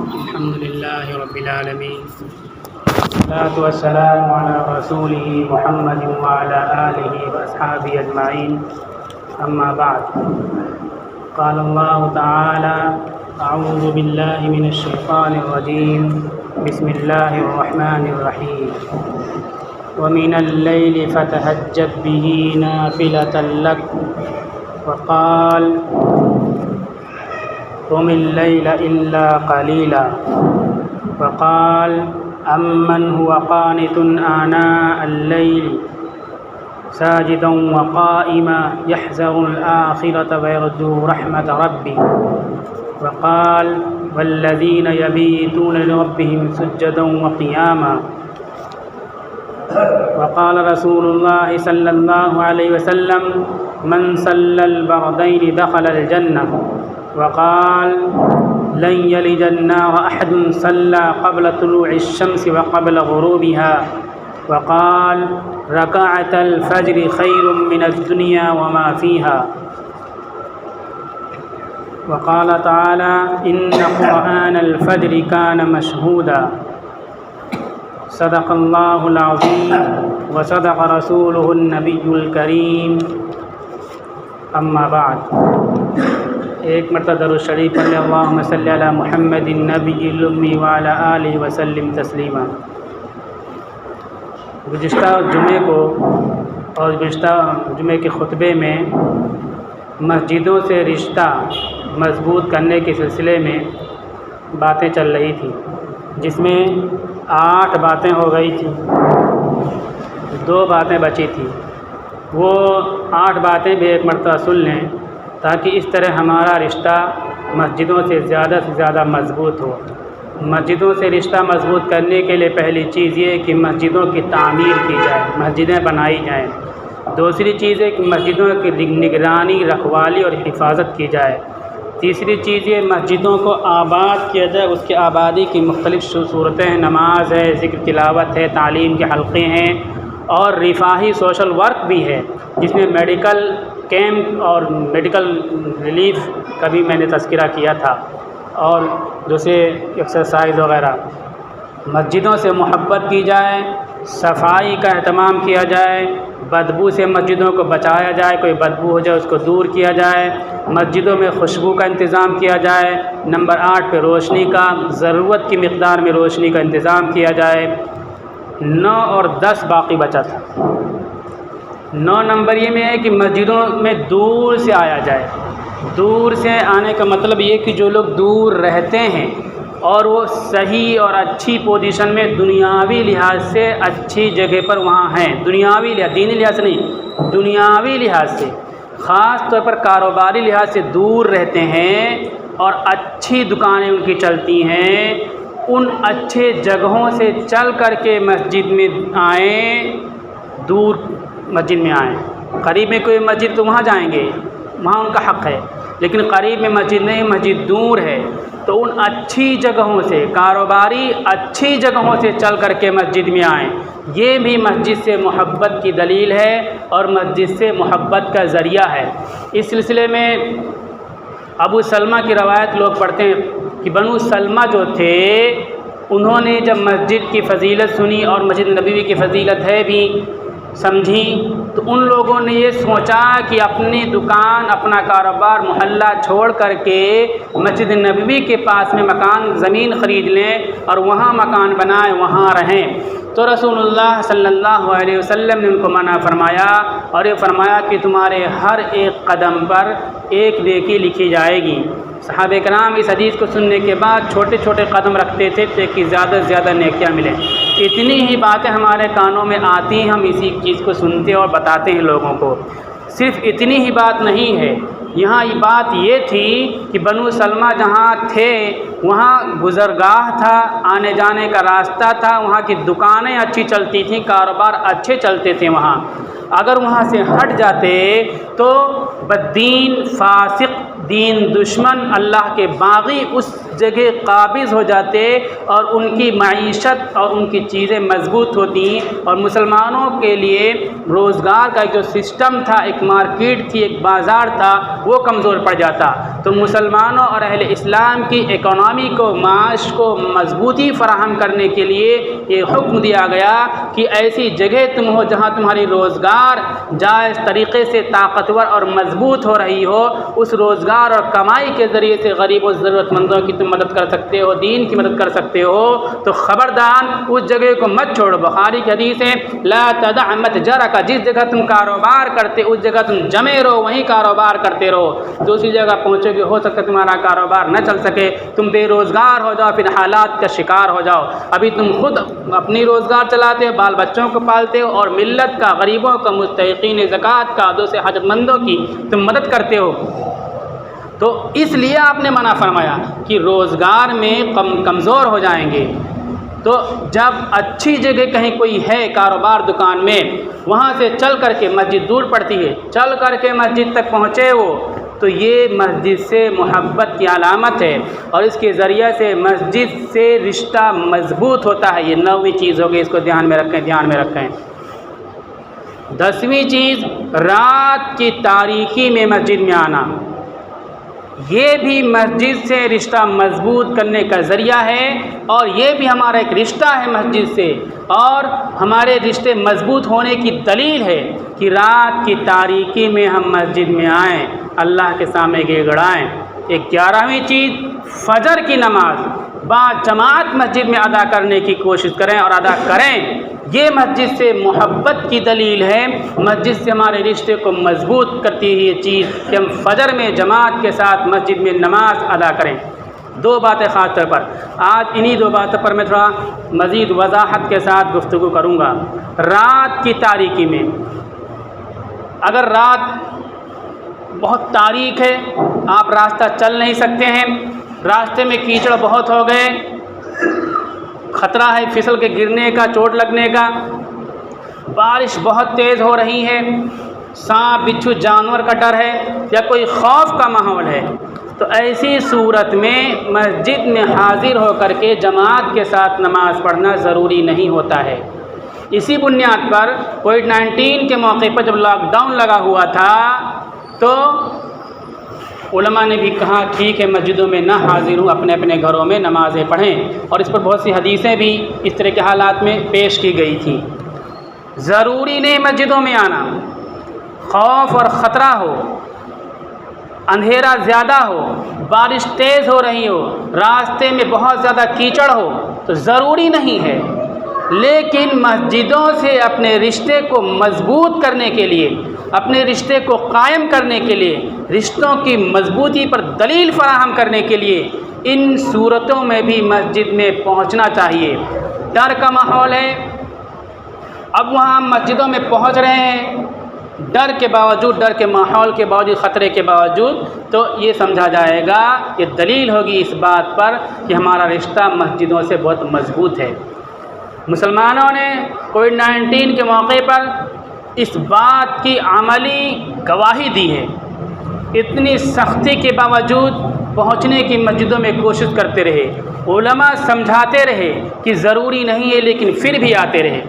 الحمد لله رب العالمين والصلاة والسلام على رسوله محمد وعلى آله وأصحابه أجمعين أما بعد قال الله تعالى أعوذ بالله من الشيطان الرجيم بسم الله الرحمن الرحيم ومن الليل فتهجد به نافلة لك وقال قم الليل إلا قليلا وقال أمن هو قانت آناء الليل ساجدا وقائما يحذر الآخرة ويرجو رحمة ربه وقال والذين يبيتون لربهم سجدا وقياما وقال رسول الله صلى الله عليه وسلم من صلى البردين دخل الجنة وقال لن يلج النار أحد صلى قبل طلوع الشمس وقبل غروبها وقال ركعة الفجر خير من الدنيا وما فيها وقال تعالى إن قرآن الفجر كان مشهودا صدق الله العظيم وصدق رسوله النبي الكريم اما بعد ایک مرتبہ درود شریف پڑھ لیں اللہم صلی علی محمد النبی الامی وعلی آلہ وسلم تسلیما۔ گزشتہ جمعے کو اور گزشتہ جمعے کے خطبے میں مسجدوں سے رشتہ مضبوط کرنے کے سلسلے میں باتیں چل رہی تھیں، جس میں 8 باتیں ہو گئی تھیں، 2 باتیں بچی تھیں۔ وہ 8 باتیں بھی ایک مرتبہ سن لیں تاکہ اس طرح ہمارا رشتہ مسجدوں سے زیادہ مضبوط ہو۔ مسجدوں سے رشتہ مضبوط کرنے کے لیے پہلی چیز یہ ہے کہ مسجدوں کی تعمیر کی جائے، مسجدیں بنائی جائیں۔ دوسری چیز ہے کہ مسجدوں کی نگرانی، رکھوالی اور حفاظت کی جائے۔ تیسری چیز یہ مسجدوں کو آباد کیا جائے، اس کی آبادی کی مختلف صورتیں ہیں، نماز ہے، ذکر تلاوت ہے، تعلیم کے حلقے ہیں اور رفاہی سوشل ورک بھی ہے، جس میں میڈیکل کیمپ اور میڈیکل ریلیف کا بھی میں نے تذکرہ کیا تھا، اور دوسرے ایکسرسائز وغیرہ۔ مسجدوں سے محبت کی جائے، صفائی کا اہتمام کیا جائے، بدبو سے مسجدوں کو بچایا جائے، کوئی بدبو ہو جائے اس کو دور کیا جائے، مسجدوں میں خوشبو کا انتظام کیا جائے۔ نمبر 8 پہ روشنی کا، ضرورت کی مقدار میں روشنی کا انتظام کیا جائے۔ 9 اور 10 باقی بچا تھا۔ 9 نمبر یہ میں ہے کہ مسجدوں میں دور سے آیا جائے۔ دور سے آنے کا مطلب یہ کہ جو لوگ دور رہتے ہیں اور وہ صحیح اور اچھی پوزیشن میں دنیاوی لحاظ سے اچھی جگہ پر وہاں ہیں، دنیاوی لحاظ، دینی لحاظ سے نہیں، دنیاوی لحاظ سے، خاص طور پر کاروباری لحاظ سے دور رہتے ہیں اور اچھی دکانیں ان کی چلتی ہیں، ان اچھے جگہوں سے چل کر کے مسجد میں آئیں، دور مسجد میں آئیں۔ قریب میں کوئی مسجد تو وہاں جائیں گے، وہاں ان کا حق ہے، لیکن قریب میں مسجد نہیں، مسجد دور ہے، تو ان اچھی جگہوں سے، کاروباری اچھی جگہوں سے چل کر کے مسجد میں آئیں۔ یہ بھی مسجد سے محبت کی دلیل ہے اور مسجد سے محبت کا ذریعہ ہے۔ اس سلسلے میں ابو سلمہ کی روایت لوگ پڑھتے ہیں کہ بنو سلمہ جو تھے، انہوں نے جب مسجد کی فضیلت سنی اور مسجد نبوی کی فضیلت ہے بھی سمجھی، تو ان لوگوں نے یہ سوچا کہ اپنی دکان، اپنا کاروبار، محلہ چھوڑ کر کے مسجد نبوی کے پاس میں مکان، زمین خرید لیں اور وہاں مکان بنائیں، وہاں رہیں۔ تو رسول اللہ صلی اللہ علیہ وسلم نے ان کو منع فرمایا اور یہ فرمایا کہ تمہارے ہر ایک قدم پر ایک نیکی لکھی جائے گی۔ صحابہ کرام اس حدیث کو سننے کے بعد چھوٹے چھوٹے قدم رکھتے تھے تاکہ زیادہ سے زیادہ نیکیاں ملیں۔ اتنی ہی باتیں ہمارے کانوں میں آتی ہیں، ہم اسی چیز کو سنتے اور بتاتے ہیں لوگوں کو۔ صرف اتنی ہی بات نہیں ہے، یہاں یہ بات یہ تھی کہ بنو سلمہ جہاں تھے وہاں گزرگاہ تھا، آنے جانے کا راستہ تھا، وہاں کی دکانیں اچھی چلتی تھیں، کاروبار اچھے چلتے تھے وہاں۔ اگر وہاں سے ہٹ جاتے تو بدین، فاسق، دین دشمن، اللہ کے باغی اس جگہ قابض ہو جاتے اور ان کی معیشت اور ان کی چیزیں مضبوط ہوتی اور مسلمانوں کے لیے روزگار کا جو سسٹم تھا، ایک مارکیٹ تھی، ایک بازار تھا، وہ کمزور پڑ جاتا۔ تو مسلمانوں اور اہل اسلام کی اکانومی کو، معاش کو مضبوطی فراہم کرنے کے لیے یہ حکم دیا گیا کہ ایسی جگہ تم ہو جہاں تمہاری روزگار جائز طریقے سے طاقتور اور مضبوط ہو رہی ہو، اس روزگار اور کمائی کے ذریعے سے غریب و ضرورت مندوں کی تم مدد کر سکتے ہو، دین کی مدد کر سکتے ہو، تو خبردار اس جگہ کو مت چھوڑو۔ بخاری کی حدیث ہے لا تدع متجرک، جس جگہ تم کاروبار کرتے اس جگہ تم جمے رہو، وہیں کاروبار کرتے رہو۔ دوسری جگہ پہنچو گے ہو سکتا ہے تمہارا کاروبار نہ چل سکے، تم بے روزگار ہو جاؤ، پھر حالات کا شکار ہو جاؤ۔ ابھی تم خود اپنی روزگار چلاتے ہو، بال بچوں کو پالتے ہو، اور ملت کا، غریبوں کا، مستحقین زکوٰۃ کا، دوسرے حاجت مندوں کی تم مدد کرتے ہو۔ تو اس لیے آپ نے منع فرمایا کہ روزگار میں کمزور ہو جائیں گے۔ تو جب اچھی جگہ کہیں کوئی ہے کاروبار دکان میں، وہاں سے چل کر کے مسجد دور پڑتی ہے، چل کر کے مسجد تک پہنچے وہ، تو یہ مسجد سے محبت کی علامت ہے، اور اس کے ذریعے سے مسجد سے رشتہ مضبوط ہوتا ہے۔ یہ 9ویں چیز ہوگی، اس کو دھیان میں رکھیں۔ 10ویں چیز، رات کی تاریکی میں مسجد میں آنا، یہ بھی مسجد سے رشتہ مضبوط کرنے کا ذریعہ ہے، اور یہ بھی ہمارا ایک رشتہ ہے مسجد سے، اور ہمارے رشتے مضبوط ہونے کی دلیل ہے کہ رات کی تاریکی میں ہم مسجد میں آئیں، اللہ کے سامنے گڑگڑائیں۔ 11ویں چیز، فجر کی نماز با جماعت مسجد میں ادا کرنے کی کوشش کریں اور ادا کریں۔ یہ مسجد سے محبت کی دلیل ہے، مسجد سے ہمارے رشتے کو مضبوط کرتی ہے یہ چیز کہ ہم فجر میں جماعت کے ساتھ مسجد میں نماز ادا کریں۔ 2 باتیں خاص طور پر، آج انہی 2 باتوں پر میں تھوڑا مزید وضاحت کے ساتھ گفتگو کروں گا۔ رات کی تاریکی میں، اگر رات بہت تاریک ہے، آپ راستہ چل نہیں سکتے ہیں، راستے میں کیچڑ بہت ہو گئے، خطرہ ہے پھسل کے گرنے کا، چوٹ لگنے کا، بارش بہت تیز ہو رہی ہے، سانپ بچھو جانور کا ڈر ہے، یا کوئی خوف کا ماحول ہے، تو ایسی صورت میں مسجد میں حاضر ہو کر کے جماعت کے ساتھ نماز پڑھنا ضروری نہیں ہوتا ہے۔ اسی بنیاد پر کووڈ-19 کے موقع پر جب لاک ڈاؤن لگا ہوا تھا تو علماء نے بھی کہا ٹھیک ہے مسجدوں میں نہ حاضر ہوں، اپنے اپنے گھروں میں نمازیں پڑھیں، اور اس پر بہت سی حدیثیں بھی اس طرح کے حالات میں پیش کی گئی تھیں۔ ضروری نہیں مسجدوں میں آنا، خوف اور خطرہ ہو، اندھیرا زیادہ ہو، بارش تیز ہو رہی ہو، راستے میں بہت زیادہ کیچڑ ہو، تو ضروری نہیں ہے، لیکن مسجدوں سے اپنے رشتے کو مضبوط کرنے کے لیے، اپنے رشتے کو قائم کرنے کے لیے، رشتوں کی مضبوطی پر دلیل فراہم کرنے کے لیے ان صورتوں میں بھی مسجد میں پہنچنا چاہیے۔ ڈر کا ماحول ہے، اب وہاں ہم مسجدوں میں پہنچ رہے ہیں، ڈر کے باوجود، ڈر کے ماحول کے باوجود، خطرے کے باوجود، تو یہ سمجھا جائے گا، یہ دلیل ہوگی اس بات پر کہ ہمارا رشتہ مسجدوں سے بہت مضبوط ہے۔ مسلمانوں نے کووڈ-19 کے موقع پر اس بات کی عملی گواہی دی ہے، اتنی سختی کے باوجود پہنچنے کی مسجدوں میں کوشش کرتے رہے، علماء سمجھاتے رہے کہ ضروری نہیں ہے، لیکن پھر بھی آتے رہے،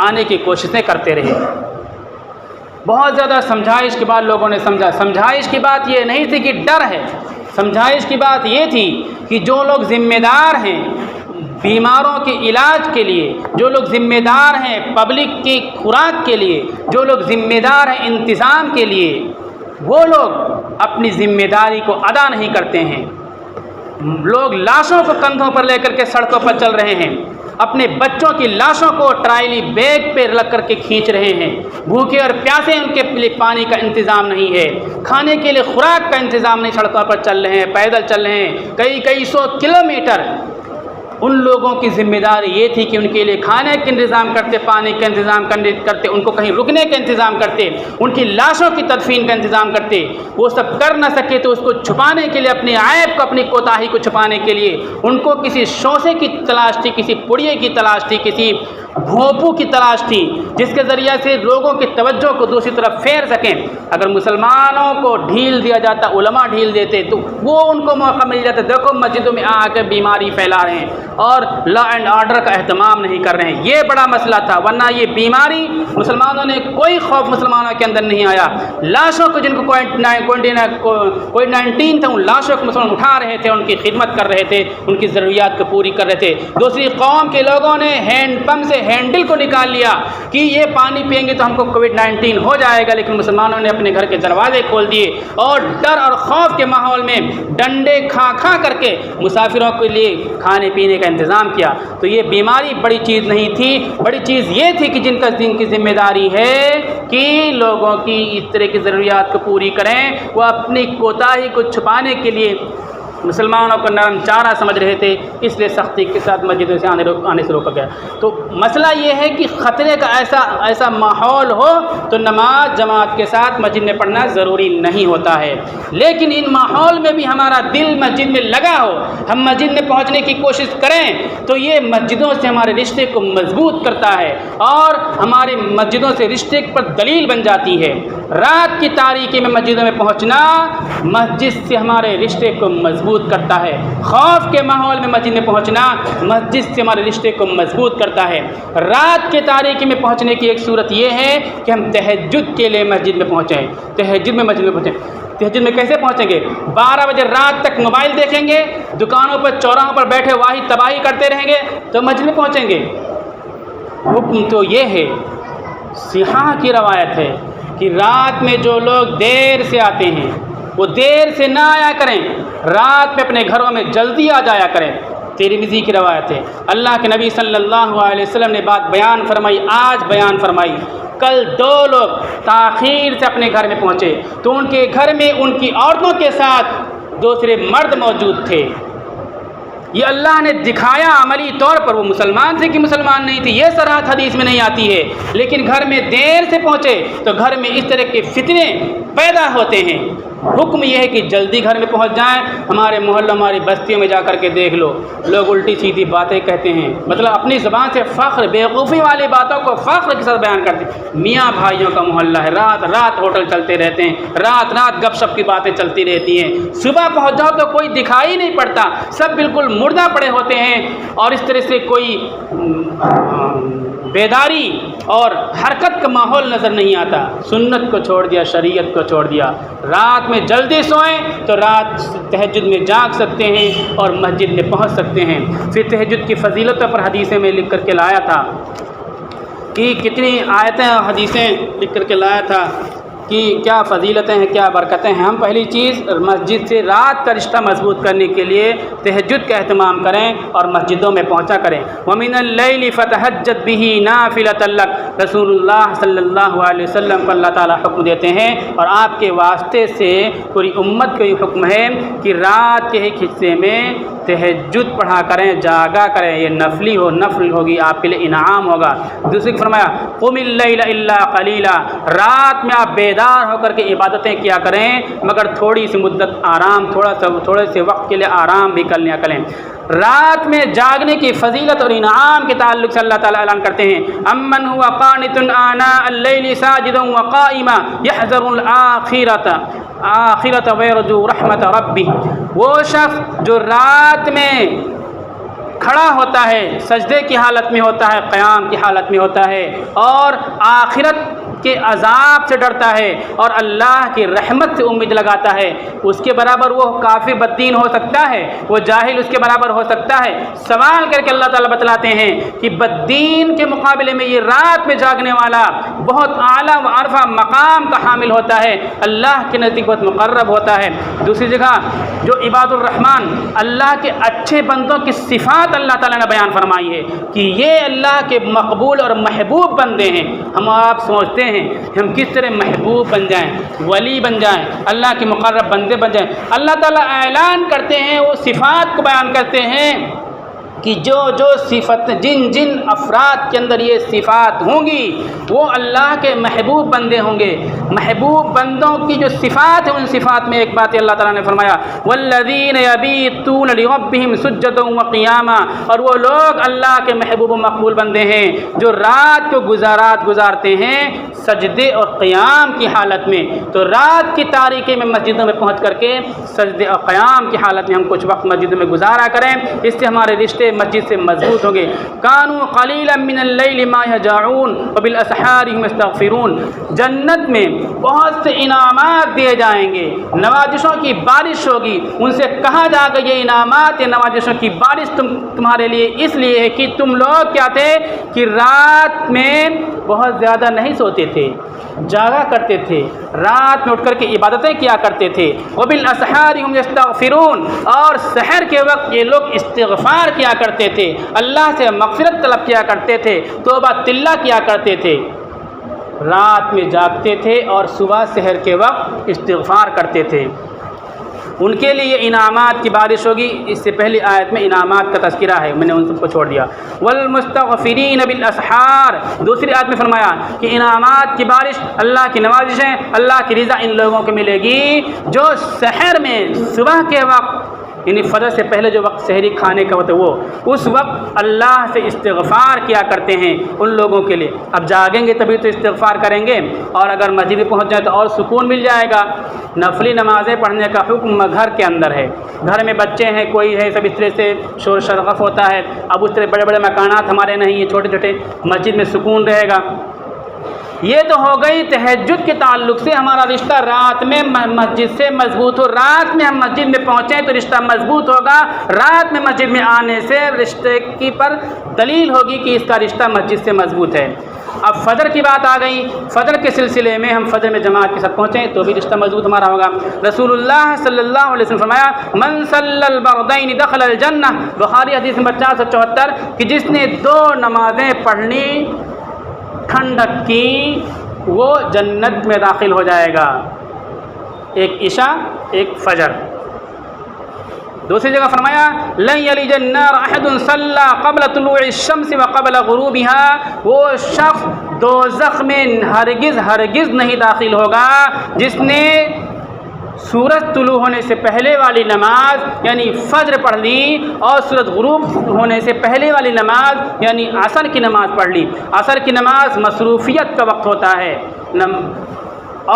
آنے کی کوششیں کرتے رہے۔ بہت زیادہ سمجھائش کے بعد لوگوں نے سمجھا۔ سمجھائش کی بات یہ نہیں تھی کہ ڈر ہے، سمجھائش کی بات یہ تھی کہ جو لوگ ذمہ دار ہیں بیماروں کے علاج کے لیے، جو لوگ ذمہ دار ہیں پبلک کی خوراک کے لیے، جو لوگ ذمہ دار ہیں انتظام کے لیے، وہ لوگ اپنی ذمہ داری کو ادا نہیں کرتے ہیں۔ لوگ لاشوں کو کندھوں پر لے کر کے سڑکوں پر چل رہے ہیں، اپنے بچوں کی لاشوں کو ٹرائلی بیگ پہ رکھ کر کے کھینچ رہے ہیں، بھوکے اور پیاسے، ان کے لیے پانی کا انتظام نہیں ہے، کھانے کے لیے خوراک کا انتظام نہیں، سڑکوں پر چل رہے ہیں، پیدل چل رہے ہیں کئی سو کلومیٹر۔ ان لوگوں کی ذمہ داری یہ تھی کہ ان کے لیے کھانے کا انتظام کرتے، پانی کا انتظام کرتے، ان کو کہیں رکنے کا انتظام کرتے، ان کی لاشوں کی تدفین کا انتظام کرتے۔ وہ سب کر نہ سکے تو اس کو چھپانے کے لیے، اپنے عیب کو، اپنی کوتاہی کو چھپانے کے لیے ان کو کسی شوشے کی تلاش تھی، کسی پڑیے کی تلاش تھی، کسی بھوپو کی تلاش تھی جس کے ذریعے سے لوگوں کی توجہ کو دوسری طرف پھیر سکیں۔ اگر مسلمانوں کو ڈھیل دیا جاتا، علماء ڈھیل دیتے تو وہ ان کو موقع مل جاتا، دیکھو مسجدوں میں آ کے بیماری پھیلا رہے ہیں اور لا اینڈ آرڈر کا اہتمام نہیں کر رہے ہیں، یہ بڑا مسئلہ تھا۔ ورنہ یہ بیماری مسلمانوں نے کوئی خوف مسلمانوں کے اندر نہیں آیا۔ لاشوں کو جن کو کووڈ 19 تھا، ان لاشوں کو مسلمان اٹھا رہے تھے، ان کی خدمت کر رہے تھے، ان کی ضروریات کو پوری کر رہے تھے۔ دوسری قوم کے لوگوں نے ہینڈ پمپ سے ہینڈل کو نکال لیا کہ یہ پانی پئیں گے تو ہم کو کووڈ 19 ہو جائے گا، لیکن مسلمانوں نے اپنے گھر کے دروازے کھول دیے اور ڈر اور خوف کے ماحول میں ڈنڈے کھا کھا کر کے مسافروں کے لیے کھانے پینے کا انتظام کیا۔ تو یہ بیماری بڑی چیز نہیں تھی، بڑی چیز یہ تھی کہ جن کی ذمہ داری ہے کہ لوگوں کی اس طرح کی ضروریات کو پوری کریں، وہ اپنی کوتاہی کو چھپانے کے لیے مسلمانوں کو نرم چارہ سمجھ رہے تھے، اس لیے سختی کے ساتھ مسجدوں سے آنے سے روکا گیا۔ تو مسئلہ یہ ہے کہ خطرے کا ایسا ماحول ہو تو نماز جماعت کے ساتھ مسجد میں پڑھنا ضروری نہیں ہوتا ہے، لیکن ان ماحول میں بھی ہمارا دل مسجد میں لگا ہو، ہم مسجد میں پہنچنے کی کوشش کریں تو یہ مسجدوں سے ہمارے رشتے کو مضبوط کرتا ہے اور ہمارے مسجدوں سے رشتے پر دلیل بن جاتی ہے۔ رات کی تاریکی میں مسجدوں میں پہنچنا مسجد سے ہمارے رشتے کو مضبوط کرتا ہے۔ خوف کے ماحول میں مسجد میں پہنچنا مسجد سے ہمارے رشتے کو مضبوط کرتا ہے۔ رات کے تاریکی میں پہنچنے کی ایک صورت یہ ہے کہ ہم تہجد کے لیے مسجد میں پہنچیں، تہجد میں مسجد میں پہنچیں۔ تہجد میں کیسے پہنچیں گے؟ 12 بجے رات تک موبائل دیکھیں گے، دکانوں پر چوراہوں پر بیٹھے واہی تباہی کرتے رہیں گے تو مسجد میں پہنچیں گے؟ حکم تو یہ ہے، صحاح کی روایت ہے کہ رات میں جو لوگ دیر سے آتے ہیں وہ دیر سے نہ آیا کریں، رات میں اپنے گھروں میں جلدی آ جایا کریں۔ ترمذی کی روایت ہے، اللہ کے نبی صلی اللہ علیہ وسلم نے بات بیان فرمائی، آج بیان فرمائی۔ کل 2 لوگ تاخیر سے اپنے گھر میں پہنچے تو ان کے گھر میں ان کی عورتوں کے ساتھ دوسرے مرد موجود تھے۔ یہ اللہ نے دکھایا عملی طور پر، وہ مسلمان تھے کہ مسلمان نہیں تھے یہ صراحت حدیث میں نہیں آتی ہے، لیکن گھر میں دیر سے پہنچے تو گھر میں اس طرح کے فتنے پیدا ہوتے ہیں۔ حکم یہ ہے کہ جلدی گھر میں پہنچ جائیں۔ ہمارے محلوں ہماری بستیوں میں جا کر کے دیکھ لو، لوگ الٹی سیدھی باتیں کہتے ہیں، مطلب اپنی زبان سے فخر، بیوقوفی والی باتوں کو فخر کے ساتھ بیان کرتے ہیں۔ میاں بھائیوں کا محلہ ہے، رات رات ہوٹل چلتے رہتے ہیں، رات رات گپ شپ کی باتیں چلتی رہتی ہیں، صبح پہنچ جاؤ تو کوئی دکھائی نہیں پڑتا، سب بالکل مردہ پڑے ہوتے ہیں اور اس طرح سے کوئی بیداری اور حرکت کا ماحول نظر نہیں آتا۔ سنت کو چھوڑ دیا، شریعت کو چھوڑ دیا۔ رات میں جلدی سوئیں تو رات تہجد میں جاگ سکتے ہیں اور مسجد میں پہنچ سکتے ہیں۔ پھر تہجد کی فضیلتوں پر حدیثیں میں لکھ کر کے لایا تھا کہ کتنی آیتیں اور حدیثیں لکھ کر کے لایا تھا کہ کیا فضیلتیں ہیں، کیا برکتیں ہیں۔ ہم پہلی چیز مسجد سے رات کا رشتہ مضبوط کرنے کے لیے تہجد کا اہتمام کریں اور مسجدوں میں پہنچا کریں۔ وَمِنَ اللَّيْلِ فَتَهَجَّدْ بِهِ نَافِلَةً لَكَ، رسول اللہ صلی اللہ علیہ وسلم کو اللہ تعالیٰ حکم دیتے ہیں اور آپ کے واسطے سے پوری امت کو یہ حکم ہے کہ رات کے ایک حصے میں تہجد پڑھا کریں، جاگا کریں، یہ نفلی ہو، نفل ہوگی، آپ کے لیے انعام ہوگا۔ دوسری فرمایا قُمِ اللَّيْلَ إِلَّا قَلِيلًا، رات میں آپ بیدار ہو کر کے عبادتیں کیا کریں مگر تھوڑی سی مدت آرام، تھوڑے سے وقت کے لیے آرام بھی کر لیا کریں۔ رات میں جاگنے کی فضیلت اور انعام کے تعلق سے اللہ تعالیٰ اعلان کرتے ہیں، امن هو قانت آناء الليل ساجدا وقائما يحذر الآخرة ويرجو رحمت ربه، وہ شخص جو رات میں کھڑا ہوتا ہے، سجدے کی حالت میں ہوتا ہے، قیام کی حالت میں ہوتا ہے اور آخرت کے عذاب سے ڈرتا ہے اور اللہ کی رحمت سے امید لگاتا ہے، اس کے برابر وہ کافر بددین ہو سکتا ہے، وہ جاہل اس کے برابر ہو سکتا ہے؟ سوال کر کے اللہ تعالیٰ بتلاتے ہیں کہ بددین کے مقابلے میں یہ رات میں جاگنے والا بہت اعلیٰ و عرفہ مقام کا حامل ہوتا ہے، اللہ کے نزدیک بہت مقرب ہوتا ہے۔ دوسری جگہ جو عباد الرحمن، اللہ کے اچھے بندوں کی صفات اللہ تعالیٰ نے بیان فرمائی ہے کہ یہ اللہ کے مقبول اور محبوب بندے ہیں۔ ہم آپ سوچتے ہیں ہم کس طرح محبوب بن جائیں، ولی بن جائیں، اللہ کے مقرب بندے بن جائیں؟ اللہ تعالیٰ اعلان کرتے ہیں، وہ صفات کو بیان کرتے ہیں کہ جو صفت جن افراد کے اندر یہ صفات ہوں گی وہ اللہ کے محبوب بندے ہوں گے۔ محبوب بندوں کی جو صفات ہیں ان صفات میں ایک بات اللہ تعالیٰ نے فرمایا والذین یبیتون لربہم سجدا وقیاما، اور وہ لوگ اللہ کے محبوب و مقبول بندے ہیں جو رات کو گزارتے ہیں سجدے اور قیام کی حالت میں۔ تو رات کی تاریکی میں مسجدوں میں پہنچ کر کے سجدے اور قیام کی حالت میں ہم کچھ وقت مسجدوں میں گزارا کریں، اس سے ہمارے رشتے مسجد سے مضبوط ہوں گے۔ کانوا قلیلا من اللیل ما یہجعون وبالاسحار هم یستغفرون، جنت میں بہت سے انعامات دیے جائیں گے، نوازشوں کی بارش ہوگی، ان سے کہا جائے گا یہ انعامات، یہ نوازشوں کی بارش تمہارے لیے اس لیے ہے کہ تم لوگ کیا تھے کہ رات میں بہت زیادہ نہیں سوتے تھے، جاگا کرتے تھے، رات میں اٹھ کر کے عبادتیں کیا کرتے تھے۔ وبالاسحار هم یستغفرون، اور سحر کے وقت یہ لوگ استغفار کیا کرتے تھے، اللہ سے مغفرت طلب کیا کرتے تھے، توبہ تلہ کیا کرتے تھے۔ رات میں جاگتے تھے اور صبح سحر کے وقت استغفار کرتے تھے، ان کے لیے انعامات کی بارش ہوگی۔ اس سے پہلی آیت میں انعامات کا تذکرہ ہے، میں نے ان سب کو چھوڑ دیا۔ والمستغفرین بالاسحار، دوسری آیت میں فرمایا کہ انعامات کی بارش، اللہ کی نوازشیں، اللہ کی رضا ان لوگوں کو ملے گی جو سحر میں صبح کے وقت یعنی فجر سے پہلے جو وقت سحری کھانے کا ہوتا ہے وہ اس وقت اللہ سے استغفار کیا کرتے ہیں ان لوگوں کے لیے۔ اب جاگیں گے تبھی تو استغفار کریں گے، اور اگر مسجد میں پہنچ جائیں تو اور سکون مل جائے گا۔ نفلی نمازیں پڑھنے کا حکم گھر کے اندر ہے، گھر میں بچے ہیں کوئی ہے سب اس طرح سے شور شرغف ہوتا ہے، اب اس طرح بڑے بڑے مکانات ہمارے نہیں ہیں، چھوٹے چھوٹے مسجد میں سکون رہے گا۔ یہ تو ہو گئی تہجد کے تعلق سے ہمارا رشتہ رات میں مسجد سے مضبوط ہو، رات میں ہم مسجد میں پہنچیں تو رشتہ مضبوط ہوگا، رات میں مسجد میں آنے سے رشتے کی پر دلیل ہوگی کہ اس کا رشتہ مسجد سے مضبوط ہے۔ اب فجر کی بات آ گئی، فجر کے سلسلے میں ہم فجر میں جماعت کے ساتھ پہنچیں تو بھی رشتہ مضبوط ہمارا ہوگا۔ رسول اللہ صلی اللہ علیہ وسلم فرمایا من صلی البردین دخل الجنہ، بخاری حدیث نمبر 474، کہ جس نے 2 نمازیں پڑھ لی ٹھنڈک کی وہ جنت میں داخل ہو جائے گا، ایک عشاء ایک فجر۔ دوسری جگہ فرمایا لن یلج النار احد صلی قبل طلوع الشمس وقبل غروبها، وہ شخص دوزخ میں ہرگز نہیں داخل ہوگا جس نے سورج طلوع ہونے سے پہلے والی نماز یعنی فجر پڑھ لی اور سورج غروب ہونے سے پہلے والی نماز یعنی عصر کی نماز پڑھ لی۔ عصر کی نماز مصروفیت کا وقت ہوتا ہے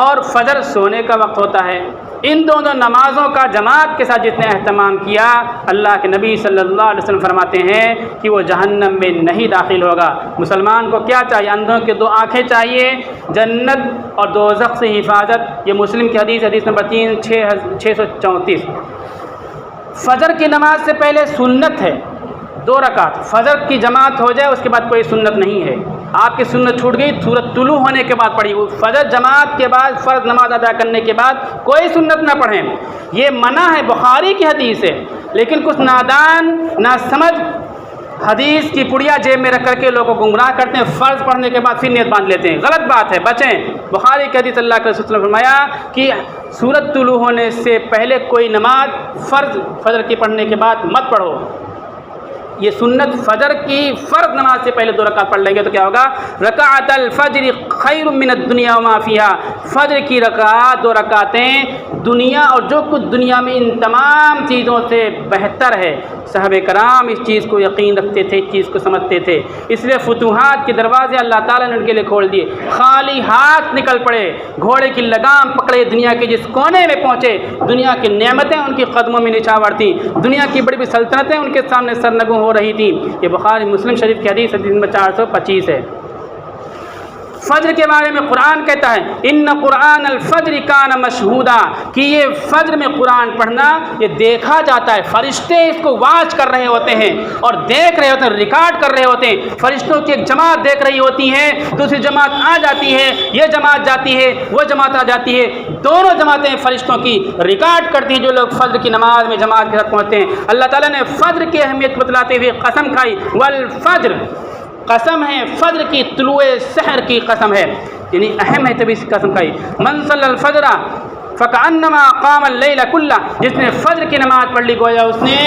اور فجر سونے کا وقت ہوتا ہے۔ ان دونوں نمازوں کا جماعت کے ساتھ جتنے اہتمام کیا، اللہ کے نبی صلی اللہ علیہ وسلم فرماتے ہیں کہ وہ جہنم میں نہیں داخل ہوگا۔ مسلمان کو کیا چاہیے؟ اندھوں کے 2 آنکھیں چاہیے، جنت اور دوزخ سے حفاظت۔ یہ مسلم کی حدیث نمبر 3634۔ فجر کی نماز سے پہلے سنت ہے 2 رکعت، فجر کی جماعت ہو جائے اس کے بعد کوئی سنت نہیں ہے۔ آپ کی سنت چھوٹ گئی سورج طلوع ہونے کے بعد پڑھی، فجر جماعت کے بعد فرض نماز ادا کرنے کے بعد کوئی سنت نہ پڑھیں، یہ منع ہے، بخاری کی حدیث ہے۔ لیکن کچھ نادان نہ سمجھ حدیث کی پڑیا جیب میں رکھ کر کے لوگوں کو گمراہ کرتے ہیں، فرض پڑھنے کے بعد پھر نیت باندھ لیتے ہیں، غلط بات ہے، بچیں۔ بخاری کی حدیث اللہ کے رسول نے فرمایا کہ سورج طلوع ہونے سے پہلے کوئی نماز فرض فجر کی پڑھنے کے بعد مت پڑھو۔ یہ سنت فجر کی فرض نماز سے پہلے 2 رکعت پڑھ لیں گے تو کیا ہوگا؟ رکعت الفجر خیر من الدنیا وما فیہا، فجر کی رکعت 2 رکعتیں دنیا اور جو کچھ دنیا میں ان تمام چیزوں سے بہتر ہے۔ صحابہ کرام اس چیز کو یقین رکھتے تھے، اس چیز کو سمجھتے تھے، اس لیے فتوحات کے دروازے اللہ تعالیٰ نے ان کے لیے کھول دیے، خالی ہاتھ نکل پڑے، گھوڑے کی لگام پکڑے، دنیا کے جس کونے میں پہنچے، دنیا کی نعمتیں ان کی قدموں میں نچھاور تھیں، دنیا کی بڑی بڑی سلطنتیں ان کے سامنے سرنگوں ہو رہی تھی۔ یہ بخاری مسلم شریف کی حدیث نمبر 425 ہے۔ فجر کے بارے میں قرآن کہتا ہے ان قرآن الفجر کان مشہودا، کہ یہ فجر میں قرآن پڑھنا یہ دیکھا جاتا ہے، فرشتے اس کو واچ کر رہے ہوتے ہیں اور دیکھ رہے ہوتے ہیں، ریکارڈ کر رہے ہوتے ہیں۔ فرشتوں کی ایک جماعت دیکھ رہی ہوتی ہے، دوسری جماعت آ جاتی ہے، یہ جماعت جاتی ہے، وہ جماعت آ جاتی ہے، دونوں جماعتیں فرشتوں کی ریکارڈ کرتی ہیں جو لوگ فجر کی نماز میں جماعت کے ساتھ پہنچتے ہیں۔ اللہ تعالیٰ نے فجر کی اہمیت بتلاتے ہوئے قسم کھائی، والفجر، قسم ہے فجر کی، طلوع سحر کی قسم ہے، یعنی اہم ہے تبھی اس قسم کھائی۔ من صلی الفجر فکأنما قام اللیل کلہ، جس نے فجر کی نماز پڑھ لی گویا اس نے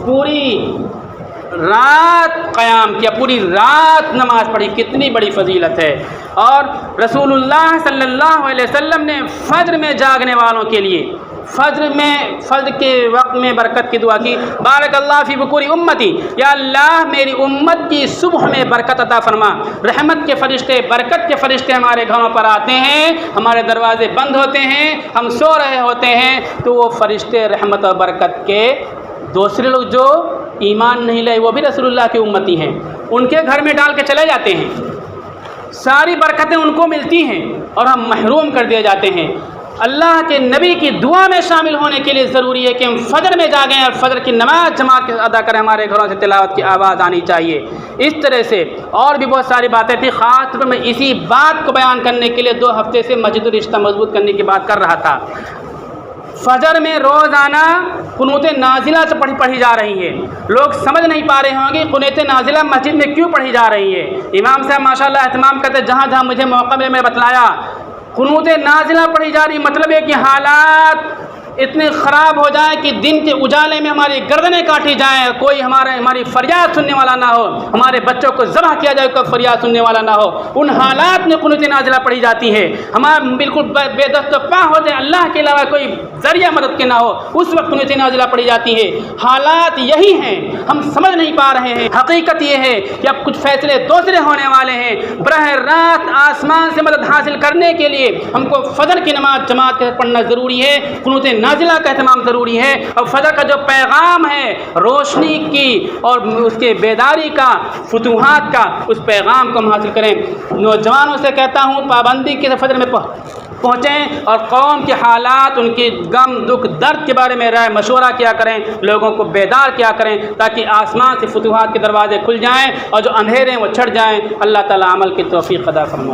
پوری رات قیام کیا، پوری رات نماز پڑھی، کتنی بڑی فضیلت ہے۔ اور رسول اللہ صلی اللہ علیہ وسلم نے فجر میں جاگنے والوں کے لیے فجر کے وقت میں برکت کی دعا کی، بارک اللہ فی بکوری امتی، یا اللہ میری امت کی صبح میں برکت عطا فرما۔ رحمت کے فرشتے، برکت کے فرشتے ہمارے گھروں پر آتے ہیں، ہمارے دروازے بند ہوتے ہیں، ہم سو رہے ہوتے ہیں، تو وہ فرشتے رحمت اور برکت کے دوسرے لوگ جو ایمان نہیں لائے وہ بھی رسول اللہ کی امتی ہیں، ان کے گھر میں ڈال کے چلے جاتے ہیں، ساری برکتیں ان کو ملتی ہیں اور ہم محروم کر دیے جاتے ہیں۔ اللہ کے نبی کی دعا میں شامل ہونے کے لیے ضروری ہے کہ ہم فجر میں جاگیں اور فجر کی نماز جماعت کے ادا کریں، ہمارے گھروں سے تلاوت کی آواز آنی چاہیے۔ اس طرح سے اور بھی بہت ساری باتیں تھیں، خاص طور پر میں اسی بات کو بیان کرنے کے لیے 2 ہفتے سے مسجد الرشتہ مضبوط کرنے کی بات کر رہا تھا۔ فجر میں روزانہ قنوت نازلہ سے پڑھی جا رہی ہے، لوگ سمجھ نہیں پا رہے ہوں گے قنوت نازلہ مسجد میں کیوں پڑھی جا رہی ہے۔ امام صاحب ماشاءاللہ اہتمام کرتے، جہاں جہاں مجھے موقع ملے میں بتلایا، قنوت نازلہ پڑھی جا رہی، مطلب ہے کہ حالات اتنے خراب ہو جائیں کہ دن کے اجالے میں ہماری گردنیں کاٹی جائیں، کوئی ہماری فریاد سننے والا نہ ہو، ہمارے بچوں کو ذبح کیا جائے کوئی فریاد سننے والا نہ ہو، ان حالات میں قنوت نازلہ پڑھی جاتی ہے۔ ہمارا بالکل بے دست و پا ہو جائے، اللہ کے علاوہ کوئی ذریعہ مدد کے نہ ہو، اس وقت قنوت نازلہ پڑھی جاتی ہے۔ حالات یہی ہیں، ہم سمجھ نہیں پا رہے ہیں۔ حقیقت یہ ہے کہ اب کچھ فیصلے دوسرے ہونے والے ہیں، براہ راست آسمان سے مدد حاصل کرنے کے لیے ہم کو فجر کی نماز جماعت کے ساتھ پڑھنا ضروری ہے، قنوت نازلہ کا اہتمام ضروری ہے، اور فجر کا جو پیغام ہے روشنی کی اور اس کے بیداری کا، فتوحات کا، اس پیغام کو ہم حاصل کریں۔ نوجوانوں سے کہتا ہوں پابندی کے فجر میں پہنچیں اور قوم کے حالات، ان کی غم دکھ درد کے بارے میں رائے مشورہ کیا کریں، لوگوں کو بیدار کیا کریں، تاکہ آسمان سے فتوحات کے دروازے کھل جائیں اور جو اندھیرے ہیں وہ چھٹ جائیں۔ اللہ تعالیٰ عمل کی توفیق عطا فرمائے۔